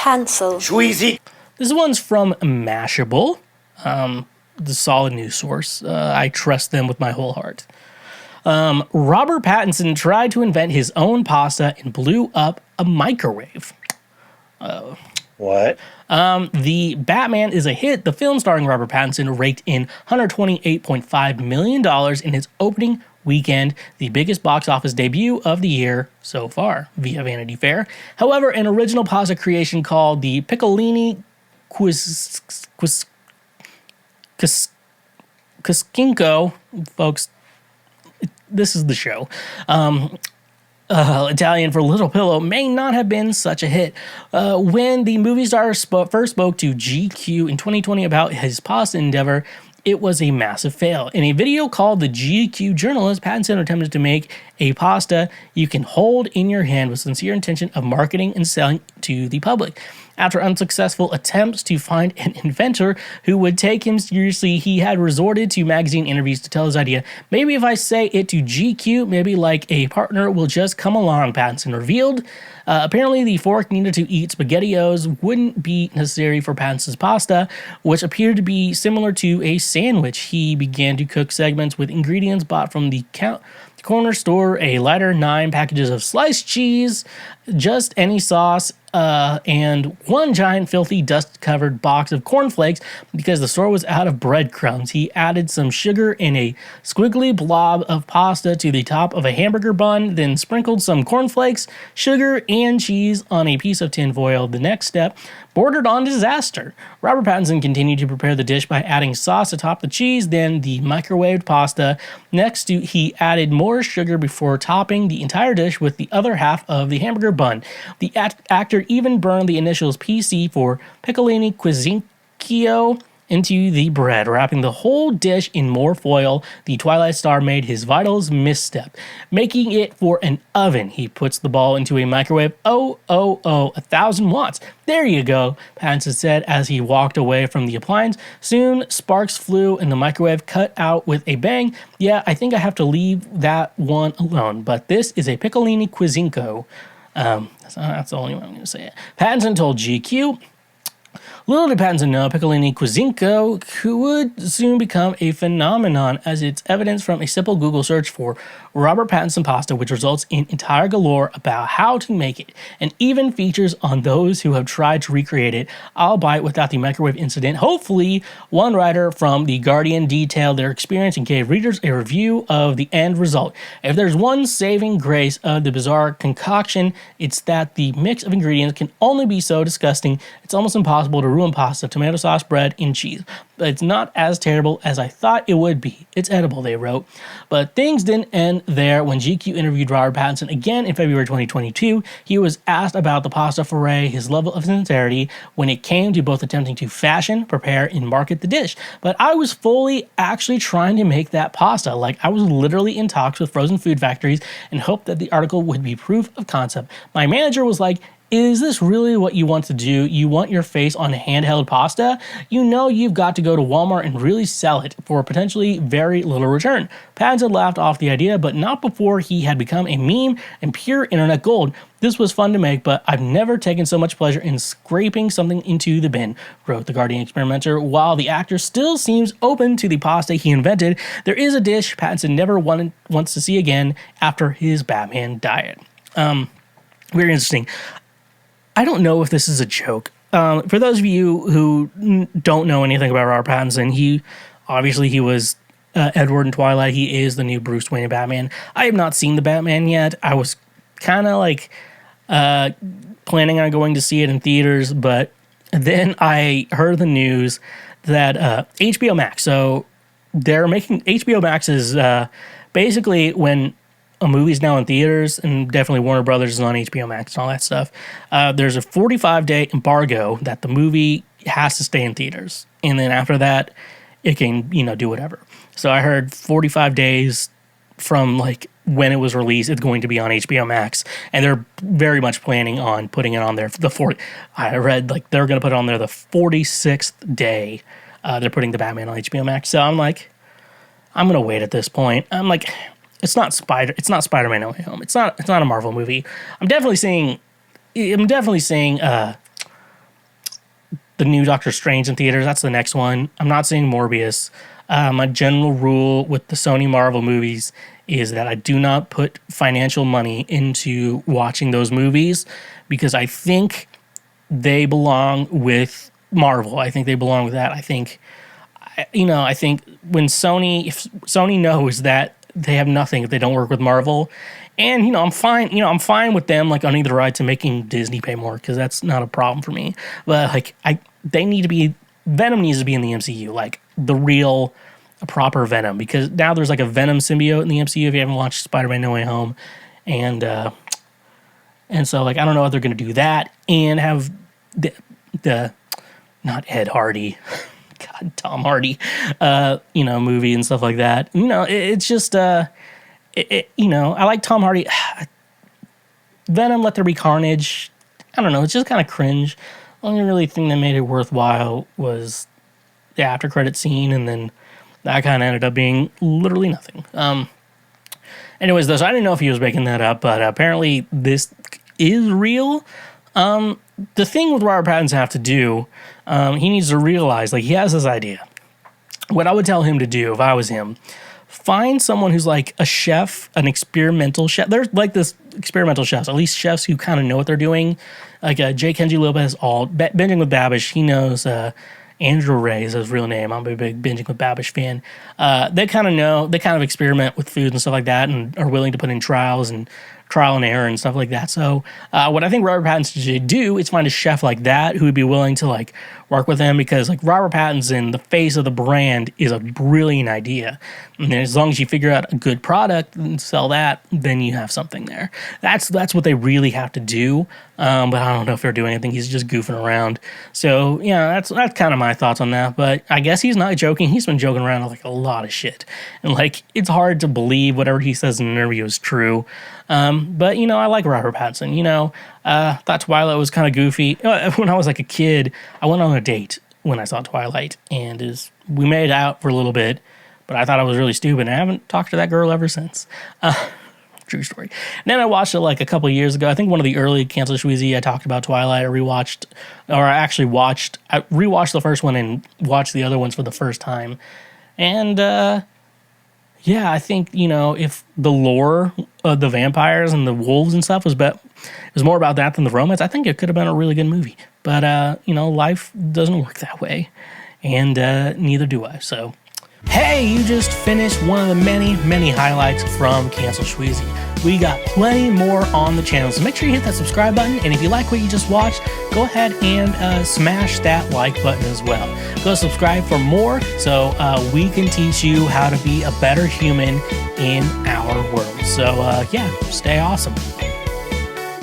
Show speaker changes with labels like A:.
A: Cancel.
B: Schweezy.
C: This one's from Mashable, the solid news source. I trust them with my whole heart. Robert Pattinson tried to invent his own pasta and blew up a microwave.
B: What?
C: The Batman is a hit. The film starring Robert Pattinson raked in $128.5 million in its opening weekend, the biggest box office debut of the year so far, via Vanity Fair. However, an original pasta creation called the Piccolini Cuscinco, folks, this is the show, Italian for Little Pillow, may not have been such a hit. When the movie star first spoke to GQ in 2020 about his pasta endeavor, it was a massive fail. In a video called The GQ Journalist, Pattinson attempted to make a pasta you can hold in your hand with sincere intention of marketing and selling to the public. After unsuccessful attempts to find an inventor who would take him seriously, he had resorted to magazine interviews to tell his idea. Maybe if I say it to GQ, maybe like a partner will just come along, Pattinson revealed. Apparently, the fork needed to eat SpaghettiOs wouldn't be necessary for Pattinson's pasta, which appeared to be similar to a sandwich. He began to cook segments with ingredients bought from the corner store, a lighter 9 packages of sliced cheese, just any sauce, and one giant filthy dust-covered box of cornflakes because the store was out of breadcrumbs. He added some sugar and a squiggly blob of pasta to the top of a hamburger bun, then sprinkled some cornflakes, sugar, and cheese on a piece of tin foil. The next step bordered on disaster. Robert Pattinson continued to prepare the dish by adding sauce atop the cheese, then the microwaved pasta. Next, he added more sugar before topping the entire dish with the other half of the hamburger bun. The actor even burned the initials PC for Piccolini Quizincio into the bread, wrapping the whole dish in more foil. The Twilight star made his vitals misstep, making it for an oven. He puts the ball into a microwave. 1,000 watts. There you go, Pattinson said as he walked away from the appliance. Soon, sparks flew and the microwave cut out with a bang. Yeah, I think I have to leave that one alone, but this is a Piccolini Quizinco. That's the only way I'm going to say it. Pattinson told GQ, little did Pattinson know Piccolini Quizinco would soon become a phenomenon, as it's evidence from a simple Google search for Robert Pattinson pasta, which results in entire galore about how to make it, and even features on those who have tried to recreate it, albeit without the microwave incident. Hopefully, one writer from The Guardian detailed their experience and gave readers a review of the end result. If there's one saving grace of the bizarre concoction, it's that the mix of ingredients can only be so disgusting, it's almost impossible to ruin pasta, tomato sauce, bread, and cheese. But it's not as terrible as I thought it would be. It's edible, they wrote. But things didn't end there. When GQ interviewed Robert Pattinson again in February 2022, he was asked about the pasta foray, his level of sincerity when it came to both attempting to fashion, prepare, and market the dish. But I was fully actually trying to make that pasta. Like, I was literally in talks with frozen food factories and hoped that the article would be proof of concept. My manager was like, is this really what you want to do? You want your face on handheld pasta? You know you've got to go to Walmart and really sell it for potentially very little return. Pattinson laughed off the idea, but not before he had become a meme and pure internet gold. This was fun to make, but I've never taken so much pleasure in scraping something into the bin, wrote The Guardian experimenter. While the actor still seems open to the pasta he invented, there is a dish Pattinson never wants to see again after his Batman diet. Very interesting. I don't know if this is a joke. For those of you who don't know anything about Robert Pattinson, he was Edward in Twilight. He is the new Bruce Wayne Batman. I have not seen the Batman yet. I was kind of like planning on going to see it in theaters, but then I heard the news that HBO Max. So they're making HBO Max is basically when a movie's now in theaters, and definitely Warner Brothers is on HBO Max and all that stuff. There's a 45-day embargo that the movie has to stay in theaters, and then after that, it can do whatever. So I heard 45 days from like when it was released, it's going to be on HBO Max, and they're very much planning on putting it on there. I read like they're going to put it on there the 46th day. They're putting the Batman on HBO Max. So I'm like, I'm going to wait at this point. I'm like, It's not Spider-Man No Way Home. It's not a Marvel movie. I'm definitely seeing the new Doctor Strange in theaters. That's the next one. I'm not seeing Morbius. My general rule with the Sony Marvel movies is that I do not put financial money into watching those movies because I think they belong with Marvel. I think they belong with that. I think when if Sony knows that they have nothing if they don't work with Marvel, and I'm fine with them like on either ride to making Disney pay more because that's not a problem for me. But like Venom needs to be in the MCU, like the real proper Venom, because now there's like a Venom symbiote in the MCU if you haven't watched Spider-Man No Way Home, and so like I don't know if they're gonna do that and have the not Ed Hardy. God, Tom Hardy, movie and stuff like that. It's just, I like Tom Hardy. Venom, Let There Be Carnage. I don't know. It's just kind of cringe. The only really thing that made it worthwhile was the after credit scene, and then that kind of ended up being literally nothing. Anyways, though, so I didn't know if he was making that up, but apparently this is real. The thing with Robert Pattinson have to do, he needs to realize, like, he has this idea. What I would tell him to do if I was him, find someone who's like a chef, an experimental chef. There's like this experimental chefs, at least chefs who kind of know what they're doing. Like J. Kenji Lopez, Binging with Babish, he knows Andrew Ray is his real name. I'm a big Binging with Babish fan. They kind of know, they kind of experiment with food and stuff like that and are willing to put in trial and error and stuff like that. So what I think Robert Pattinson should do is find a chef like that who would be willing to like work with him, because like Robert Pattinson, the face of the brand, is a brilliant idea. And as long as you figure out a good product and sell that, then you have something there. That's what they really have to do. But I don't know if they're doing anything. He's just goofing around. So yeah, that's kind of my thoughts on that. But I guess he's not joking. He's been joking around like a lot of shit, and like it's hard to believe whatever he says in an interview is true. But I like Robert Pattinson. Thought Twilight was kind of goofy. When I was like a kid, I went on a date when I saw Twilight, and we made out for a little bit, but I thought I was really stupid, and I haven't talked to that girl ever since. True story. And then I watched it like a couple of years ago. I think one of the early Cancel Schweezy, I talked about Twilight. I rewatched the first one and watched the other ones for the first time. And I think, if the lore of the vampires and the wolves and stuff was more about that than the romance, I think it could have been a really good movie. But, life doesn't work that way. And neither do I. So, hey, you just finished one of the many, many highlights from Cancel Schweezy. We got plenty more on the channel, so make sure you hit that subscribe button. And if you like what you just watched, go ahead and smash that like button as well. Go subscribe for more so we can teach you how to be a better human in our world. So, stay awesome.